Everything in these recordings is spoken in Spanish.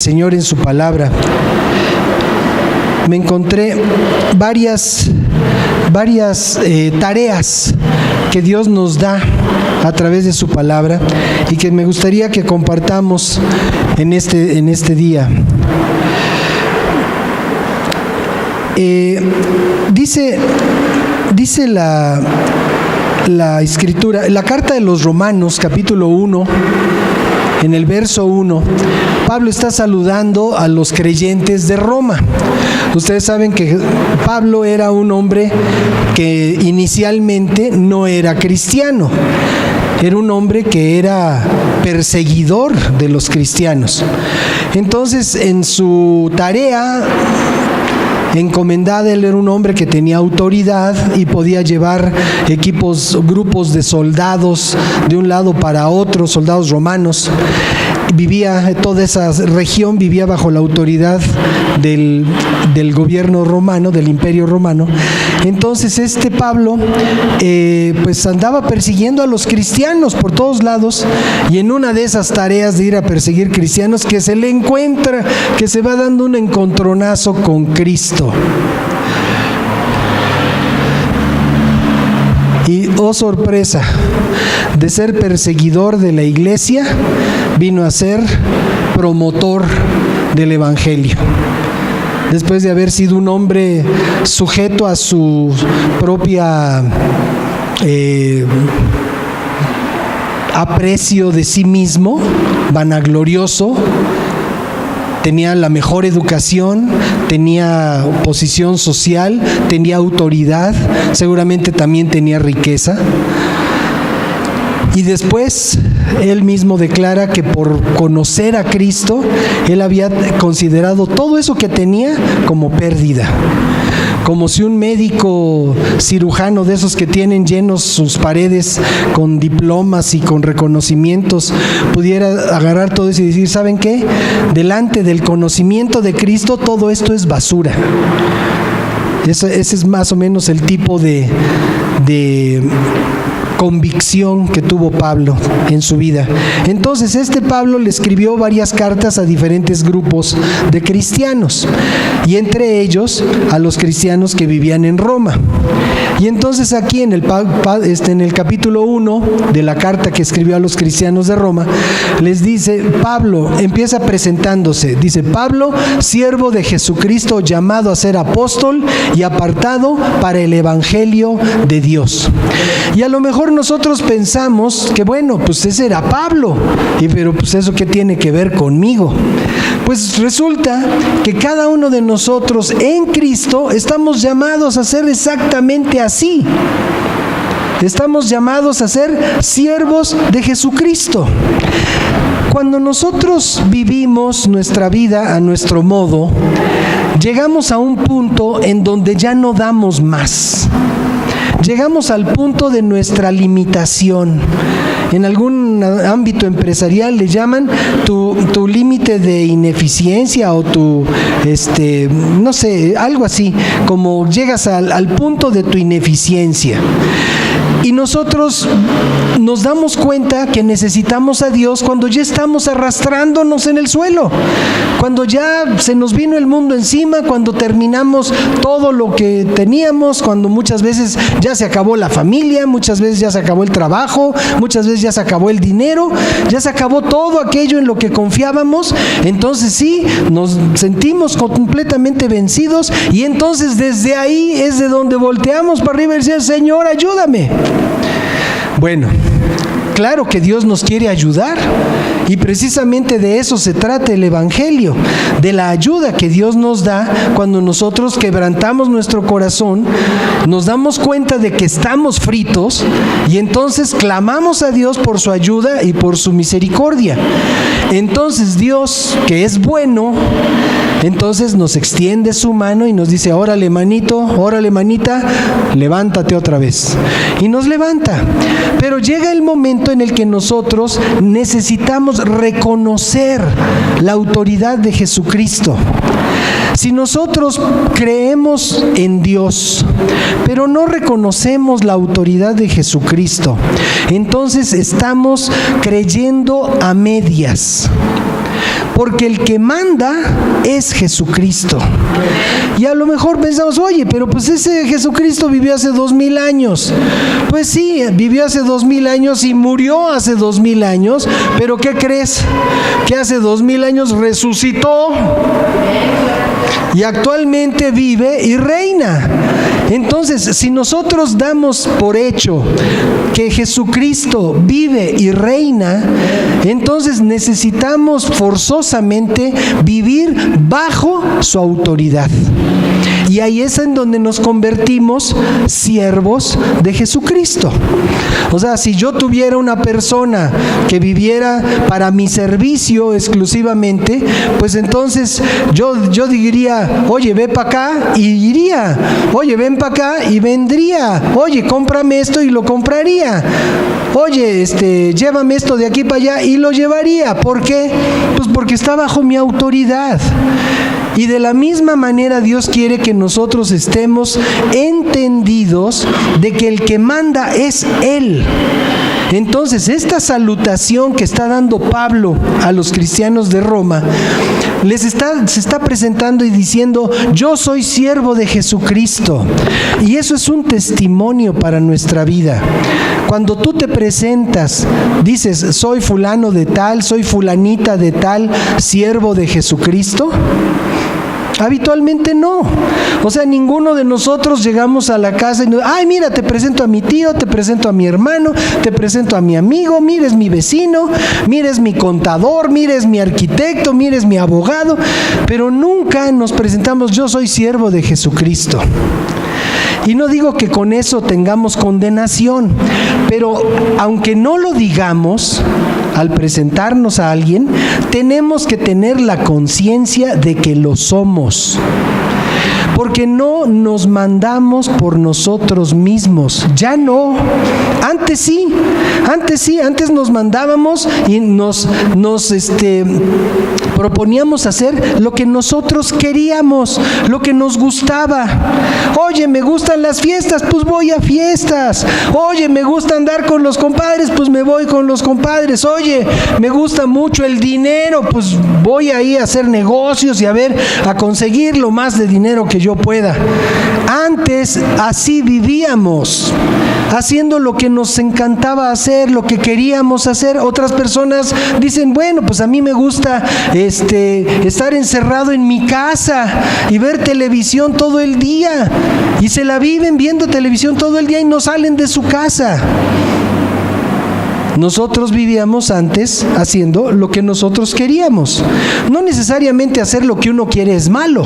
Señor en su palabra. Me encontré varias tareas que Dios nos da a través de su palabra y que me gustaría que compartamos en este día. Dice la Escritura, la carta de los Romanos, capítulo 1, en el verso 1, Pablo está saludando a los creyentes de Roma. Ustedes saben que Pablo era un hombre que inicialmente no era cristiano. Era un hombre que era perseguidor de los cristianos. Entonces, en su tarea encomendada, él era un hombre que tenía autoridad y podía llevar grupos de soldados de un lado para otro, soldados romanos. Toda esa región vivía bajo la autoridad del gobierno romano, del imperio romano. Entonces Pablo pues andaba persiguiendo a los cristianos por todos lados, y en una de esas tareas de ir a perseguir cristianos, que se le encuentra que se va dando un encontronazo con Cristo. Y oh sorpresa, de ser perseguidor de la iglesia, vino a ser promotor del evangelio. Después de haber sido un hombre sujeto a su propia aprecio de sí mismo, vanaglorioso, tenía la mejor educación, tenía posición social, tenía autoridad, seguramente también tenía riqueza. Y después él mismo declara que por conocer a Cristo, él había considerado todo eso que tenía como pérdida. Como si un médico cirujano de esos que tienen llenos sus paredes con diplomas y con reconocimientos, pudiera agarrar todo eso y decir: ¿saben qué? Delante del conocimiento de Cristo, todo esto es basura. Ese es más o menos el tipo de convicción que tuvo Pablo en su vida. Entonces Pablo le escribió varias cartas a diferentes grupos de cristianos, y entre ellos a los cristianos que vivían en Roma. Y entonces aquí en el capítulo 1 de la carta que escribió a los cristianos de Roma, les dice, Pablo empieza presentándose, dice: Pablo, siervo de Jesucristo, llamado a ser apóstol y apartado para el evangelio de Dios. Y a lo mejor nosotros pensamos que bueno, pues ese era Pablo, pero pues eso ¿qué tiene que ver conmigo? Pues resulta que cada uno de nosotros en Cristo estamos llamados a ser exactamente así. Estamos llamados a ser siervos de Jesucristo. Cuando nosotros vivimos nuestra vida a nuestro modo, llegamos a un punto en donde ya no damos más. Llegamos al punto de nuestra limitación. En algún ámbito empresarial le llaman tu límite de ineficiencia o no sé, algo así, como llegas al punto de tu ineficiencia. Y nosotros nos damos cuenta que necesitamos a Dios cuando ya estamos arrastrándonos en el suelo, cuando ya se nos vino el mundo encima, cuando terminamos todo lo que teníamos, cuando muchas veces ya se acabó la familia, muchas veces ya se acabó el trabajo, muchas veces ya se acabó el dinero, ya se acabó todo aquello en lo que confiábamos. Entonces sí, nos sentimos completamente vencidos, y entonces desde ahí es de donde volteamos para arriba y decimos: Señor, ayúdame. Bueno, claro que Dios nos quiere ayudar, y precisamente de eso se trata el evangelio, de la ayuda que Dios nos da cuando nosotros quebrantamos nuestro corazón, nos damos cuenta de que estamos fritos, y entonces clamamos a Dios por su ayuda y por su misericordia. Entonces Dios, que es bueno, entonces nos extiende su mano y nos dice: órale manito, órale manita, levántate otra vez. Y nos levanta. Pero llega el momento en el que nosotros necesitamos reconocer la autoridad de Jesucristo. Si nosotros creemos en Dios, pero no reconocemos la autoridad de Jesucristo, entonces estamos creyendo a medias. porque el que manda es Jesucristo. Y a lo mejor pensamos, oye, pero pues ese Jesucristo vivió hace 2000 años. Pues sí, vivió hace 2000 años y murió hace 2000 años, pero ¿qué crees? Que hace 2000 años resucitó y actualmente vive y reina. Entonces, si nosotros damos por hecho que Jesucristo vive y reina, entonces necesitamos forzosamente vivir bajo su autoridad. Y ahí es en donde nos convertimos siervos de Jesucristo. O sea, si yo tuviera una persona que viviera para mi servicio exclusivamente, pues entonces yo diría, oye, ve para acá y iría. Oye, ven para acá y vendría. Oye, cómprame esto y lo compraría. Oye, llévame esto de aquí para allá y lo llevaría. ¿Por qué? Pues porque está bajo mi autoridad. Y de la misma manera Dios quiere que nosotros estemos entendidos de que el que manda es Él. Entonces, esta salutación que está dando Pablo a los cristianos de Roma, se está presentando y diciendo, yo soy siervo de Jesucristo. Y eso es un testimonio para nuestra vida. Cuando tú te presentas, dices, soy fulano de tal, soy fulanita de tal, siervo de Jesucristo. Habitualmente no. O sea, ninguno de nosotros llegamos a la casa y nos, ay, mira, te presento a mi tío, te presento a mi hermano, te presento a mi amigo, mira, es mi vecino, mira, es mi contador, mira, es mi arquitecto, mira, es mi abogado. Pero nunca nos presentamos, yo soy siervo de Jesucristo. Y no digo que con eso tengamos condenación, pero aunque no lo digamos, al presentarnos a alguien, tenemos que tener la conciencia de que lo somos. Porque no nos mandamos por nosotros mismos, ya no. Antes sí, antes nos mandábamos y nos proponíamos hacer lo que nosotros queríamos, lo que nos gustaba. Oye, me gustan las fiestas, pues voy a fiestas. Oye, me gusta andar con los compadres, pues me voy con los compadres. Oye, me gusta mucho el dinero, pues voy ahí a hacer negocios y a conseguir lo más de dinero que yo pueda. Antes así vivíamos, haciendo lo que nos encantaba hacer, lo que queríamos hacer. Otras personas dicen, bueno, pues a mí me gusta estar encerrado en mi casa y ver televisión todo el día, y se la viven viendo televisión todo el día y no salen de su casa. Nosotros vivíamos antes haciendo lo que nosotros queríamos. No necesariamente hacer lo que uno quiere es malo,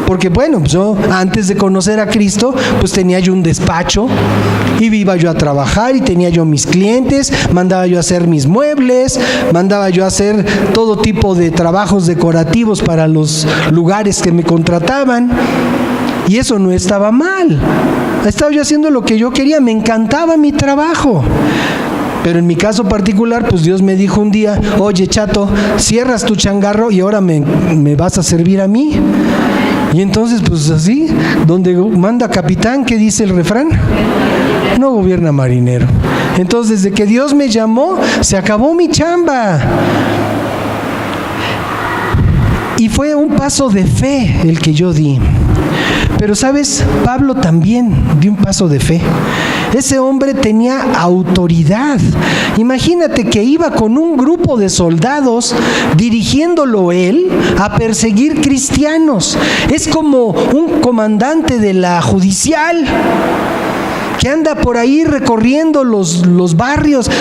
porque bueno, yo antes de conocer a Cristo, pues tenía yo un despacho y iba yo a trabajar y tenía yo mis clientes, mandaba yo a hacer mis muebles, mandaba yo a hacer todo tipo de trabajos decorativos para los lugares que me contrataban. Y eso no estaba mal. Estaba yo haciendo lo que yo quería, me encantaba mi trabajo. Pero en mi caso particular, pues Dios me dijo un día, oye, chato, cierras tu changarro y ahora me vas a servir a mí. Y entonces, pues así, donde manda capitán, ¿qué dice el refrán? No gobierna marinero. Entonces, desde que Dios me llamó, se acabó mi chamba. Y fue un paso de fe el que yo di. Pero ¿sabes? Pablo también dio un paso de fe. Ese hombre tenía autoridad. Imagínate que iba con un grupo de soldados dirigiéndolo él a perseguir cristianos. Es como un comandante de la judicial que anda por ahí recorriendo los barrios,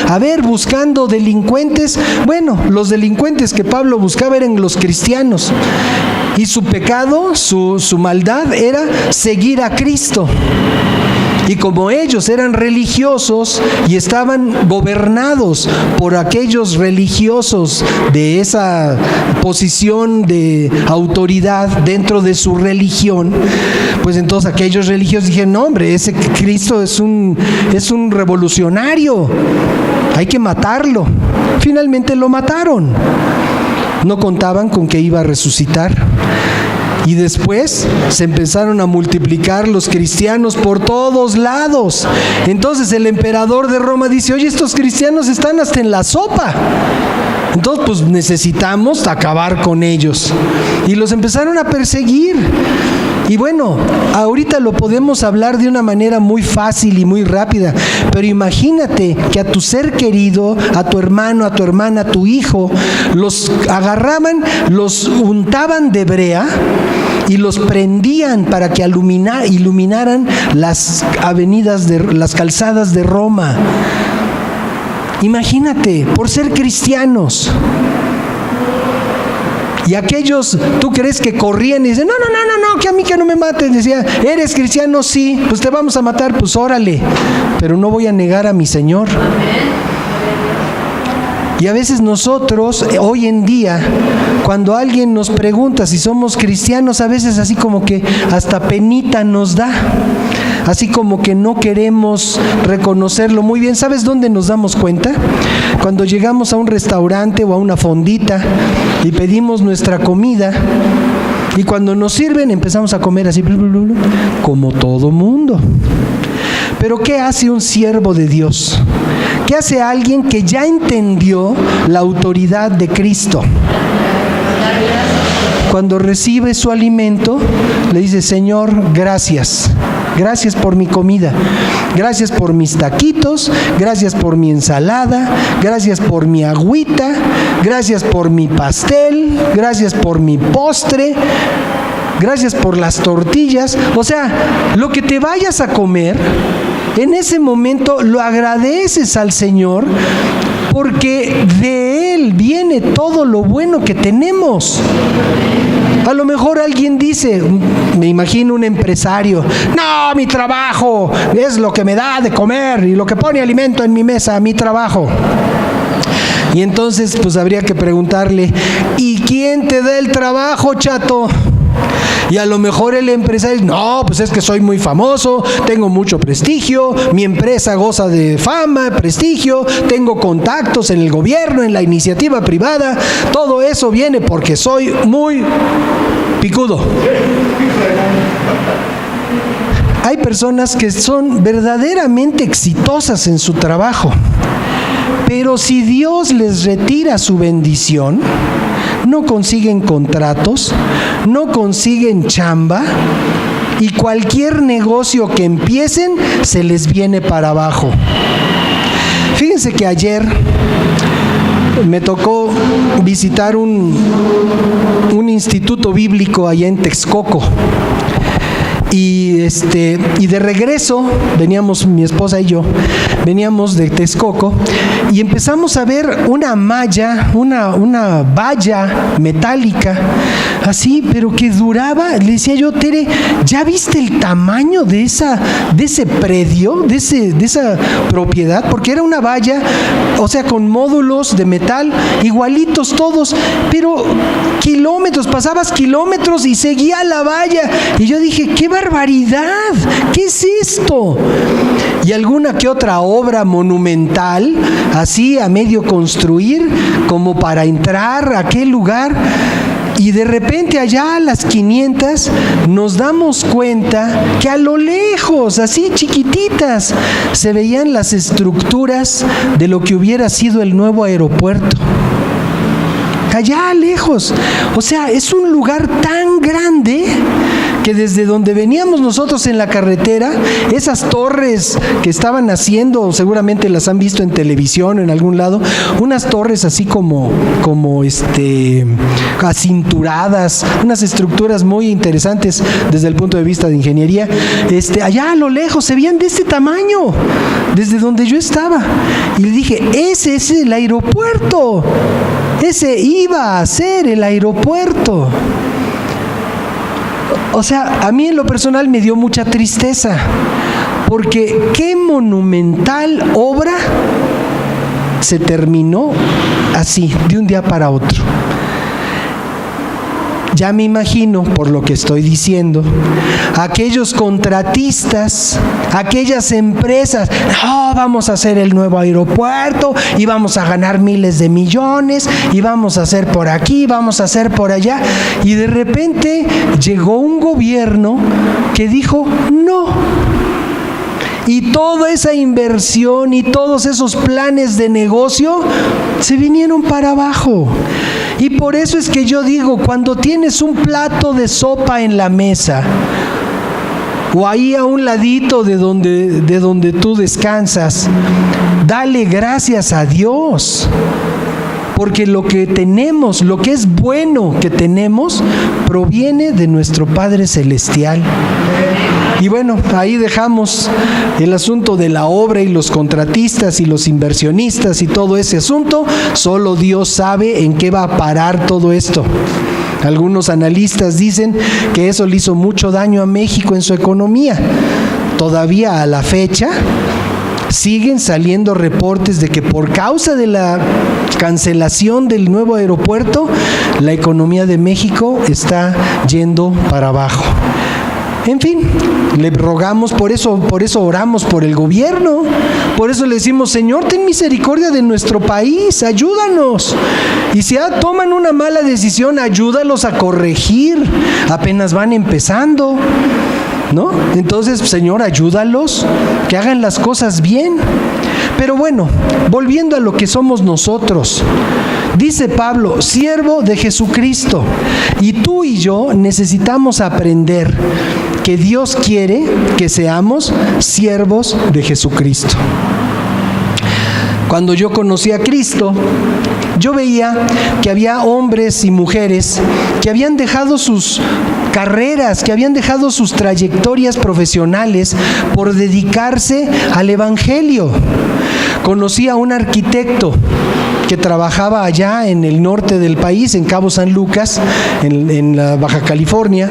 buscando delincuentes. Bueno, los delincuentes que Pablo buscaba eran los cristianos. Y su pecado, su maldad era seguir a Cristo. Y como ellos eran religiosos y estaban gobernados por aquellos religiosos de esa posición de autoridad dentro de su religión, pues entonces aquellos religiosos dijeron, no hombre, ese Cristo es un revolucionario, hay que matarlo. Finalmente lo mataron. No contaban con que iba a resucitar. Y después se empezaron a multiplicar los cristianos por todos lados. Entonces el emperador de Roma dice: oye, estos cristianos están hasta en la sopa. Entonces pues necesitamos acabar con ellos. Y los empezaron a perseguir. Y bueno, ahorita lo podemos hablar de una manera muy fácil y muy rápida, pero imagínate que a tu ser querido, a tu hermano, a tu hermana, a tu hijo, los agarraban, los untaban de brea y los prendían para que iluminaran las avenidas, las calzadas de Roma. Imagínate, por ser cristianos. Y aquellos, ¿tú crees que corrían y dicen: no, que a mí que no me maten? Decía: ¿eres cristiano? Sí. Pues te vamos a matar, pues órale. Pero no voy a negar a mi Señor. Y a veces nosotros, hoy en día, cuando alguien nos pregunta si somos cristianos, a veces así como que hasta penita nos da. Así como que no queremos reconocerlo muy bien. ¿Sabes dónde nos damos cuenta? Cuando llegamos a un restaurante o a una fondita y pedimos nuestra comida, y cuando nos sirven empezamos a comer así, como todo mundo. Pero ¿qué hace un siervo de Dios? ¿Qué hace alguien que ya entendió la autoridad de Cristo? Cuando recibe su alimento, le dice: Señor, gracias. Gracias por mi comida, gracias por mis taquitos, gracias por mi ensalada, gracias por mi agüita, gracias por mi pastel, gracias por mi postre, gracias por las tortillas. O sea, lo que te vayas a comer, en ese momento lo agradeces al Señor, porque de Él viene todo lo bueno que tenemos. A lo mejor alguien dice, me imagino un empresario: no, mi trabajo es lo que me da de comer y lo que pone alimento en mi mesa, mi trabajo. Y entonces pues habría que preguntarle: ¿y quién te da el trabajo, chato? Y a lo mejor el empresario: no, pues es que soy muy famoso, tengo mucho prestigio, mi empresa goza de fama, prestigio, tengo contactos en el gobierno, en la iniciativa privada, todo eso viene porque soy muy picudo. Hay personas que son verdaderamente exitosas en su trabajo, pero si Dios les retira su bendición, no consiguen contratos, no consiguen chamba, y cualquier negocio que empiecen se les viene para abajo. Fíjense que ayer me tocó visitar un instituto bíblico allá en Texcoco. Y de regreso veníamos, mi esposa y yo, veníamos de Texcoco y empezamos a ver una malla, una valla metálica, así, pero que duraba. Le decía yo: Tere, ¿ya viste el tamaño de ese predio, de esa propiedad? Porque era una valla, o sea, con módulos de metal, igualitos todos, pero kilómetros, pasabas kilómetros y seguía la valla. Y yo dije: ¡qué barbaridad! ¿Qué es esto? Y alguna que otra obra monumental, así a medio construir, como para entrar a aquel lugar. Y de repente allá a las 500 nos damos cuenta que a lo lejos, así chiquititas, se veían las estructuras de lo que hubiera sido el nuevo aeropuerto. Allá lejos. O sea, es un lugar tan grande que desde donde veníamos nosotros en la carretera, esas torres que estaban haciendo, seguramente las han visto en televisión o en algún lado, unas torres así como acinturadas, unas estructuras muy interesantes desde el punto de vista de ingeniería. Allá a lo lejos se veían de este tamaño, desde donde yo estaba. Y le dije: ese es el aeropuerto. Ese iba a ser el aeropuerto. O sea, a mí en lo personal me dio mucha tristeza, porque qué monumental obra se terminó así, de un día para otro. Ya me imagino, por lo que estoy diciendo, aquellos contratistas, aquellas empresas, no, vamos a hacer el nuevo aeropuerto y vamos a ganar miles de millones y vamos a hacer por aquí, vamos a hacer por allá. Y de repente llegó un gobierno que dijo no. Y toda esa inversión y todos esos planes de negocio se vinieron para abajo. Y por eso es que yo digo, cuando tienes un plato de sopa en la mesa, o ahí a un ladito de donde tú descansas, dale gracias a Dios. Porque lo que tenemos, lo que es bueno que tenemos, proviene de nuestro Padre Celestial. Y bueno, ahí dejamos el asunto de la obra y los contratistas y los inversionistas y todo ese asunto. Solo Dios sabe en qué va a parar todo esto. Algunos analistas dicen que eso le hizo mucho daño a México en su economía. Todavía a la fecha siguen saliendo reportes de que por causa de la cancelación del nuevo aeropuerto, la economía de México está yendo para abajo. En fin, le rogamos, por eso oramos por el gobierno, por eso le decimos, Señor, ten misericordia de nuestro país, ayúdanos. Y si toman una mala decisión, ayúdalos a corregir, apenas van empezando, ¿no? Entonces, Señor, ayúdalos, que hagan las cosas bien. Pero bueno, volviendo a lo que somos nosotros, dice Pablo, siervo de Jesucristo, y tú y yo necesitamos aprender que Dios quiere que seamos siervos de Jesucristo. Cuando yo conocí a Cristo, yo veía que había hombres y mujeres que habían dejado sus carreras, que habían dejado sus trayectorias profesionales por dedicarse al Evangelio. Conocí a un arquitecto que trabajaba allá en el norte del país, en Cabo San Lucas, en la Baja California.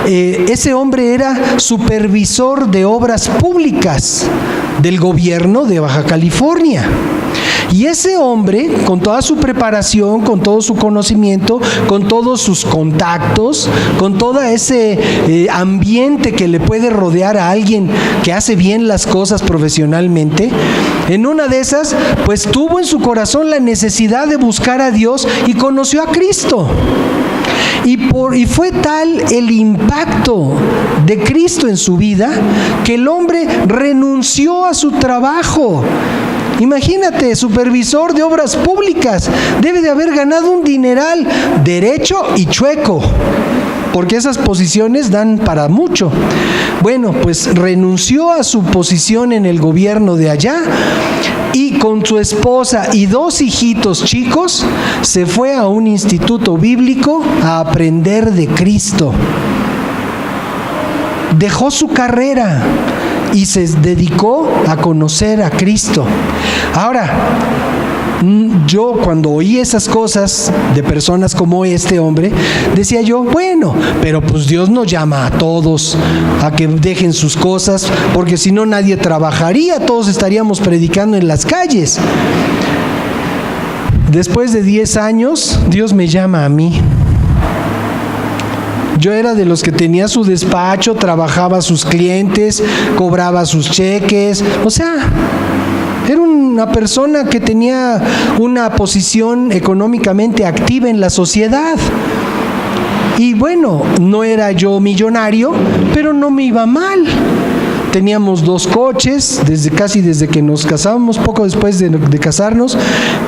Ese hombre era supervisor de obras públicas del gobierno de Baja California. Y ese hombre, con toda su preparación, con todo su conocimiento, con todos sus contactos, con todo ese ambiente que le puede rodear a alguien que hace bien las cosas profesionalmente, en una de esas, pues tuvo en su corazón la necesidad de buscar a Dios y conoció a Cristo. Y fue tal el impacto de Cristo en su vida que el hombre renunció a su trabajo. Imagínate, supervisor de obras públicas, debe de haber ganado un dineral derecho y chueco, porque esas posiciones dan para mucho. Bueno, pues renunció a su posición en el gobierno de allá y con su esposa y 2 hijitos chicos se fue a un instituto bíblico a aprender de Cristo. Dejó su carrera y se dedicó a conocer a Cristo. Ahora, yo cuando oí esas cosas de personas como este hombre, decía yo, bueno, pero pues Dios nos llama a todos a que dejen sus cosas, porque si no nadie trabajaría, todos estaríamos predicando en las calles. Después de 10 años, Dios me llama a mí. Yo era de los que tenía su despacho, trabajaba a sus clientes, cobraba sus cheques, o sea, era una persona que tenía una posición económicamente activa en la sociedad. Y bueno, no era yo millonario, pero no me iba mal. Teníamos 2 coches, casi desde que nos casábamos, poco después de casarnos,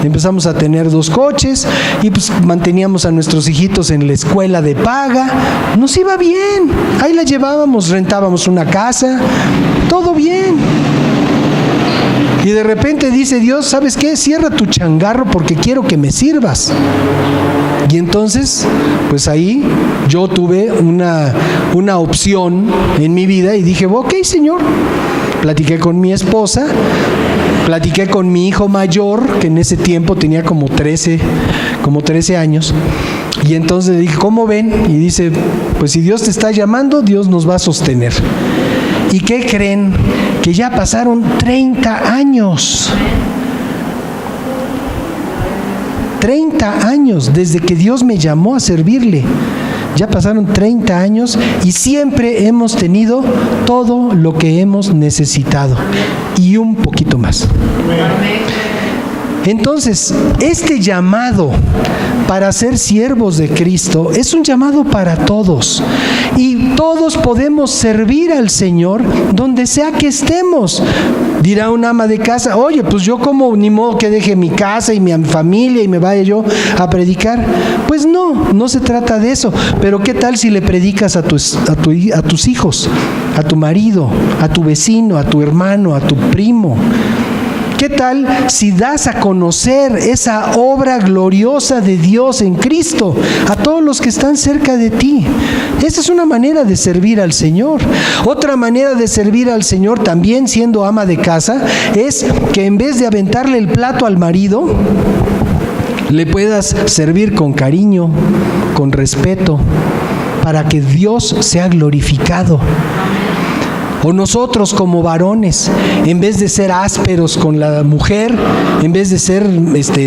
empezamos a tener 2 coches y pues manteníamos a nuestros hijitos en la escuela de paga. Nos iba bien, ahí la llevábamos, rentábamos una casa, todo bien. Y de repente dice Dios, ¿sabes qué? Cierra tu changarro porque quiero que me sirvas. Y entonces, pues ahí yo tuve una opción en mi vida y dije, ok, Señor. Platiqué con mi esposa, platiqué con mi hijo mayor, que en ese tiempo tenía como 13 años. Y entonces le dije, ¿cómo ven? Y dice, pues si Dios te está llamando, Dios nos va a sostener. ¿Y qué creen? Que ya pasaron 30 años. 30 años desde que Dios me llamó a servirle. Ya pasaron 30 años y siempre hemos tenido todo lo que hemos necesitado y un poquito más. Entonces, este llamado para ser siervos de Cristo es un llamado para todos. Y todos podemos servir al Señor donde sea que estemos. Dirá un ama de casa, oye, pues yo como ni modo que deje mi casa y mi familia y me vaya yo a predicar. Pues no se trata de eso. Pero ¿qué tal si le predicas a tus hijos, a tu marido, a tu vecino, a tu hermano, a tu primo? ¿Qué tal si das a conocer esa obra gloriosa de Dios en Cristo a todos los que están cerca de ti? Esa es una manera de servir al Señor. Otra manera de servir al Señor, también siendo ama de casa, es que en vez de aventarle el plato al marido, le puedas servir con cariño, con respeto, para que Dios sea glorificado. O nosotros como varones, en vez de ser ásperos con la mujer, en vez de ser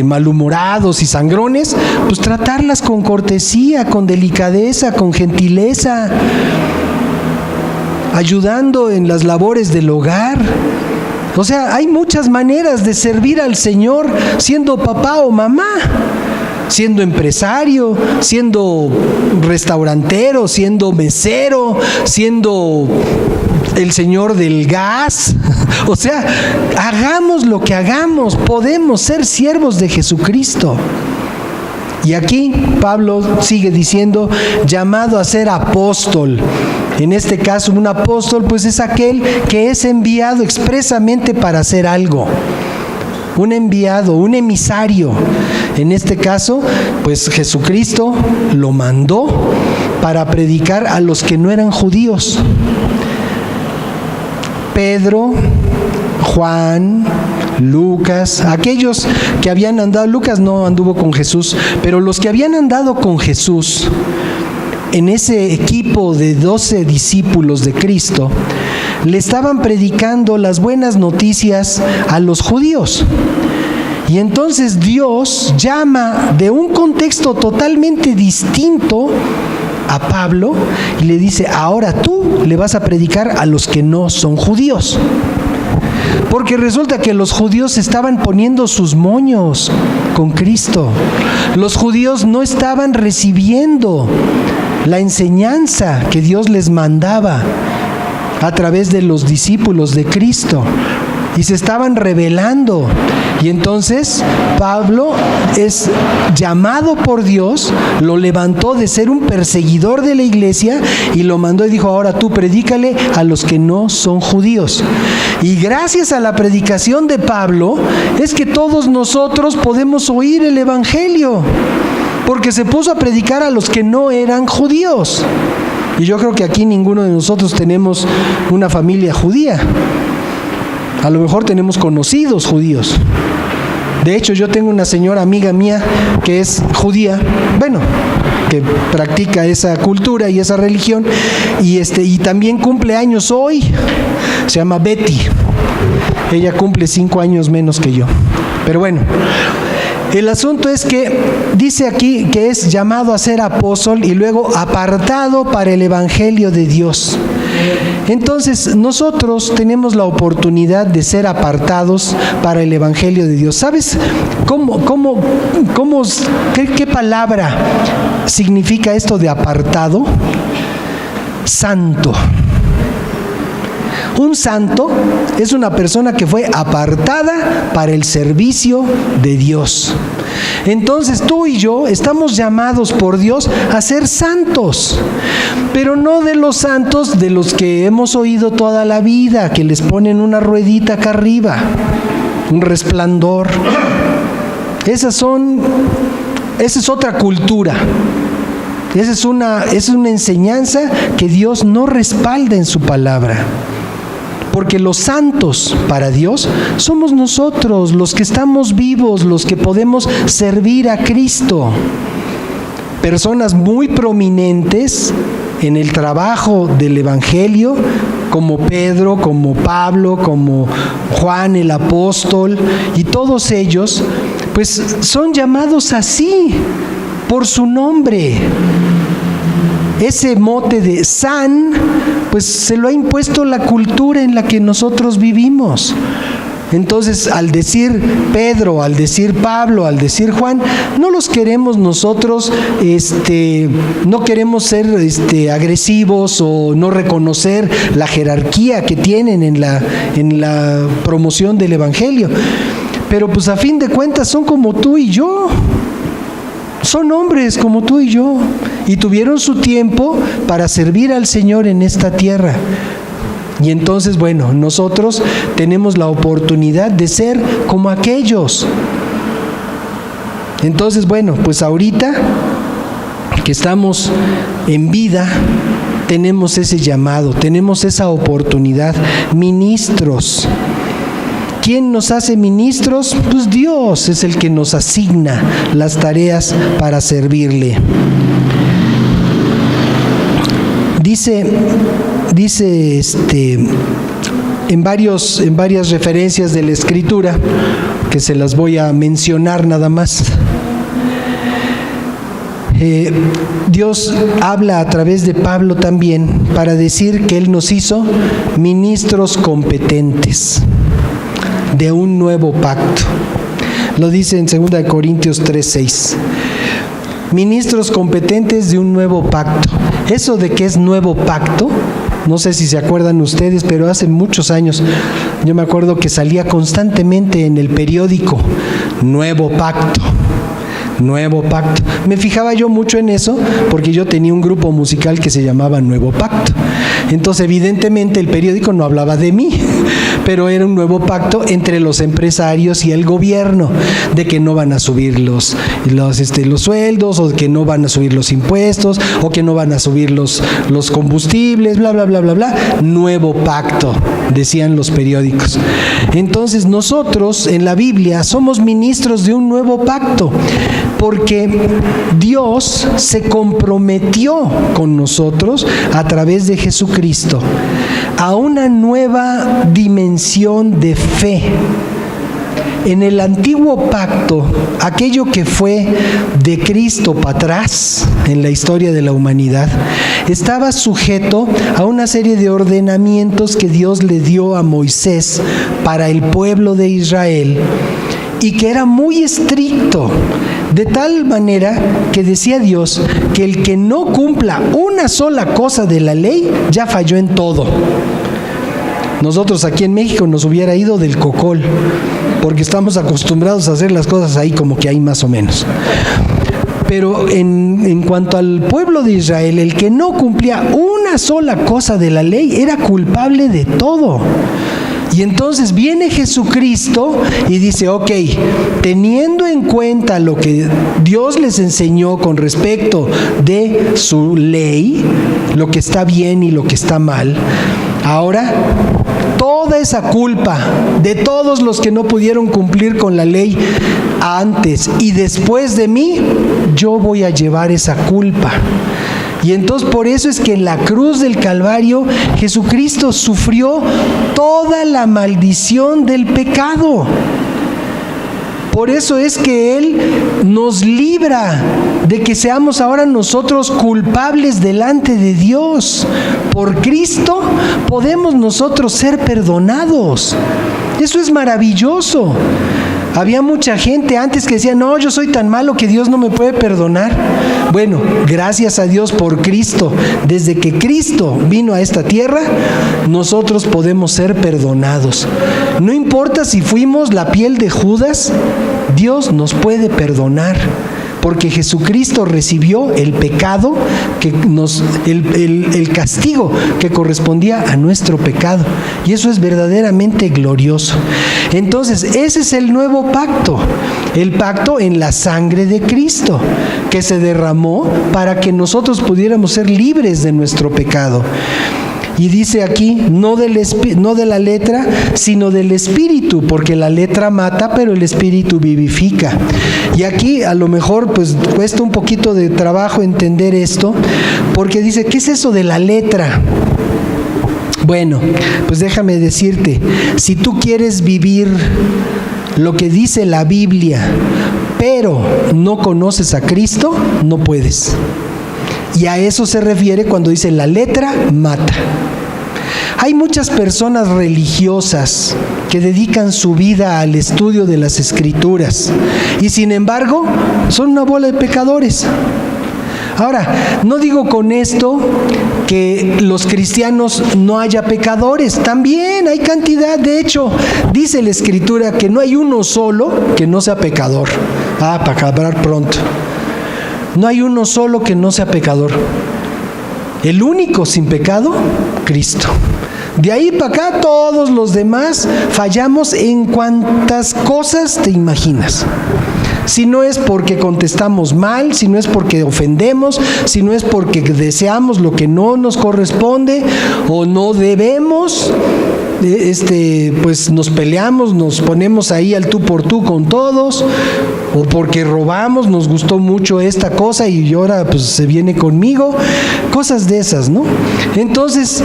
malhumorados y sangrones, pues tratarlas con cortesía, con delicadeza, con gentileza, ayudando en las labores del hogar. O sea, hay muchas maneras de servir al Señor siendo papá o mamá, siendo empresario, siendo restaurantero, siendo mesero, siendo el señor del gas. O sea, hagamos lo que hagamos, podemos ser siervos de Jesucristo. Y aquí Pablo sigue diciendo, llamado a ser apóstol. En este caso, un apóstol pues es aquel que es enviado expresamente para hacer algo. Un enviado, un emisario. En este caso, pues Jesucristo lo mandó para predicar a los que no eran judíos. Pedro, Juan, Lucas, aquellos que habían andado, Lucas no anduvo con Jesús, pero los que habían andado con Jesús en ese equipo de 12 discípulos de Cristo, le estaban predicando las buenas noticias a los judíos. Y entonces Dios llama de un contexto totalmente distinto a Pablo y le dice, ahora tú le vas a predicar a los que no son judíos. Porque resulta que los judíos estaban poniendo sus moños con Cristo. Los judíos no estaban recibiendo la enseñanza que Dios les mandaba a través de los discípulos de Cristo. Y se estaban rebelando. Y entonces Pablo es llamado por Dios, lo levantó de ser un perseguidor de la iglesia y lo mandó y dijo, ahora tú predícale a los que no son judíos. Y gracias a la predicación de Pablo es que todos nosotros podemos oír el evangelio, porque se puso a predicar a los que no eran judíos. Y yo creo que aquí ninguno de nosotros tenemos una familia judía. A lo mejor tenemos conocidos judíos. De hecho, yo tengo una señora amiga mía que es judía, bueno, que practica esa cultura y esa religión, y también cumple años hoy. Se llama Betty. Ella cumple 5 años menos que yo. Pero bueno, el asunto es que dice aquí que es llamado a ser apóstol y luego apartado para el evangelio de Dios. Entonces nosotros tenemos la oportunidad de ser apartados para el evangelio de Dios. ¿Sabes qué palabra significa esto de apartado? Santo. Un santo es una persona que fue apartada para el servicio de Dios. Entonces tú y yo estamos llamados por Dios a ser santos, pero no de los santos de los que hemos oído toda la vida, que les ponen una ruedita acá arriba, un resplandor. Esa es otra cultura. Esa es una enseñanza que Dios no respalda en su palabra. Porque los santos para Dios somos nosotros, los que estamos vivos, los que podemos servir a Cristo. Personas muy prominentes en el trabajo del Evangelio, como Pedro, como Pablo, como Juan el apóstol, y todos ellos, pues son llamados así, por su nombre. ese mote de san, pues se lo ha impuesto la cultura en la que nosotros vivimos. Entonces, al decir Pedro, al decir Pablo, al decir Juan, no los queremos nosotros, no queremos ser agresivos o no reconocer la jerarquía que tienen en la promoción del Evangelio. Pero pues a fin de cuentas son como tú y yo. Son hombres como tú y yo. Y tuvieron su tiempo para servir al Señor en esta tierra. Y entonces, bueno, nosotros tenemos la oportunidad de ser como aquellos. Entonces, bueno, pues ahorita que estamos en vida, tenemos ese llamado, tenemos esa oportunidad. Ministros. ¿Quién nos hace ministros? Pues Dios es el que nos asigna las tareas para servirle. Dice en varias referencias de la Escritura, que se las voy a mencionar nada más. Dios habla a través de Pablo también para decir que Él nos hizo ministros competentes de un nuevo pacto. Lo dice en 2 Corintios 3:6. Ministros competentes de un nuevo pacto. Eso de que es nuevo pacto, no sé si se acuerdan ustedes, pero hace muchos años yo me acuerdo que salía constantemente en el periódico Nuevo Pacto. Nuevo Pacto. Me fijaba yo mucho en eso porque yo tenía un grupo musical que se llamaba Nuevo Pacto. Entonces, evidentemente, el periódico no hablaba de mí, pero era un nuevo pacto entre los empresarios y el gobierno, de que no van a subir los sueldos, o que no van a subir los impuestos, o que no van a subir los combustibles, bla, bla, bla, bla, bla. Nuevo pacto, decían los periódicos. Entonces, nosotros en la Biblia somos ministros de un nuevo pacto, porque Dios se comprometió con nosotros a través de Jesucristo a una nueva dimensión de fe. En el antiguo pacto, aquello que fue de Cristo para atrás en la historia de la humanidad, estaba sujeto a una serie de ordenamientos que Dios le dio a Moisés para el pueblo de Israel, y que era muy estricto, de tal manera que decía Dios que el que no cumpla una sola cosa de la ley ya falló en todo. Nosotros aquí en México nos hubiera ido del cocol, porque estamos acostumbrados a hacer las cosas ahí como que hay más o menos. Pero en cuanto al pueblo de Israel, el que no cumplía una sola cosa de la ley era culpable de todo. Y entonces viene Jesucristo y dice, ok, teniendo en cuenta lo que Dios les enseñó con respecto de su ley, lo que está bien y lo que está mal, ahora toda esa culpa de todos los que no pudieron cumplir con la ley antes y después de mí, yo voy a llevar esa culpa. Y entonces por eso es que en la cruz del Calvario Jesucristo sufrió toda la maldición del pecado. Por eso es que Él nos libra de que seamos ahora nosotros culpables delante de Dios. Por Cristo podemos nosotros ser perdonados. Eso es maravilloso. Había mucha gente antes que decía, no, yo soy tan malo que Dios no me puede perdonar. Bueno, gracias a Dios por Cristo. Desde que Cristo vino a esta tierra, nosotros podemos ser perdonados. No importa si fuimos la piel de Judas, Dios nos puede perdonar. Porque Jesucristo recibió el pecado, el castigo que correspondía a nuestro pecado. Y eso es verdaderamente glorioso. Entonces, ese es el nuevo pacto. El pacto en la sangre de Cristo, que se derramó para que nosotros pudiéramos ser libres de nuestro pecado. Y dice aquí, no de la letra, sino del Espíritu, porque la letra mata, pero el Espíritu vivifica. Y aquí a lo mejor pues cuesta un poquito de trabajo entender esto, porque dice, ¿qué es eso de la letra? Bueno, pues déjame decirte, si tú quieres vivir lo que dice la Biblia, pero no conoces a Cristo, no puedes. Y a eso se refiere cuando dice la letra mata. Hay muchas personas religiosas que dedican su vida al estudio de las Escrituras y sin embargo son una bola de pecadores. Ahora, no digo con esto que los cristianos no haya pecadores, también hay cantidad. De hecho, dice la Escritura que no hay uno solo que no sea pecador. Para acabar pronto. No hay uno solo que no sea pecador. El único sin pecado, Cristo. De ahí para acá todos los demás fallamos en cuantas cosas te imaginas. Si no es porque contestamos mal, si no es porque ofendemos, si no es porque deseamos lo que no nos corresponde o no debemos, pues nos peleamos, nos ponemos ahí al tú por tú con todos, o porque robamos, nos gustó mucho esta cosa y ahora pues se viene conmigo, cosas de esas, ¿no? Entonces,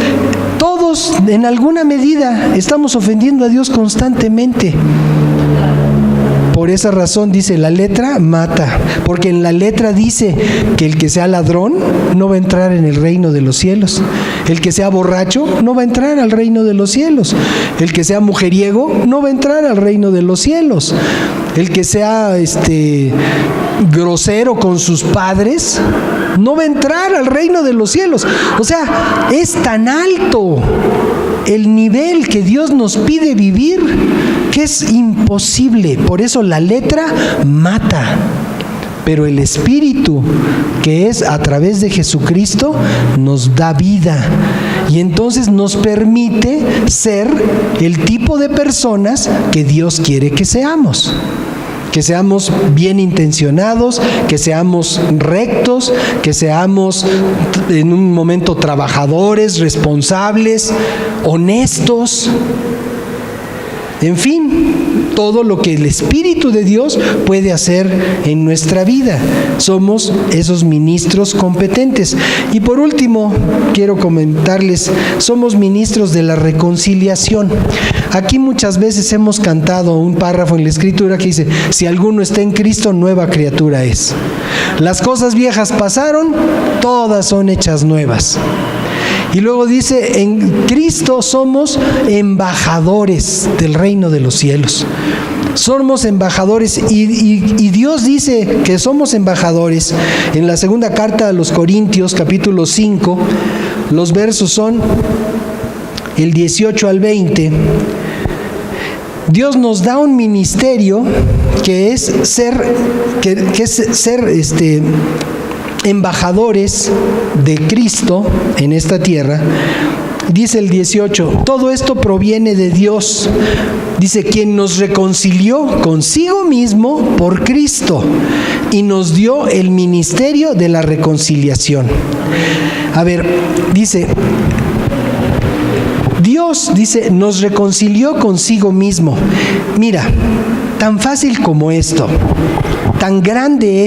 todos en alguna medida estamos ofendiendo a Dios constantemente. Por esa razón dice la letra mata, porque en la letra dice que el que sea ladrón no va a entrar en el reino de los cielos, el que sea borracho no va a entrar al reino de los cielos, el que sea mujeriego no va a entrar al reino de los cielos, el que sea grosero con sus padres no va a entrar al reino de los cielos. O sea, es tan alto el nivel que Dios nos pide vivir que es imposible. Por eso la letra mata, pero el Espíritu, que es a través de Jesucristo, nos da vida y entonces nos permite ser el tipo de personas que Dios quiere que seamos. Que seamos bien intencionados, que seamos rectos, que seamos en un momento trabajadores, responsables, honestos. En fin, todo lo que el Espíritu de Dios puede hacer en nuestra vida. Somos esos ministros competentes. Y por último, quiero comentarles, somos ministros de la reconciliación. Aquí muchas veces hemos cantado un párrafo en la Escritura que dice, si alguno está en Cristo, nueva criatura es. Las cosas viejas pasaron, todas son hechas nuevas. Y luego dice, en Cristo somos embajadores del reino de los cielos. Somos embajadores y Dios dice que somos embajadores. En la segunda carta a los Corintios, capítulo 5, los versos son el 18 al 20. Dios nos da un ministerio que es ser embajadores de Cristo en esta tierra. Dice el 18, todo esto proviene de Dios. Dice, quien nos reconcilió consigo mismo por Cristo y nos dio el ministerio de la reconciliación. A ver, dice, Dios, dice, nos reconcilió consigo mismo. Mira, tan fácil como esto, tan grande es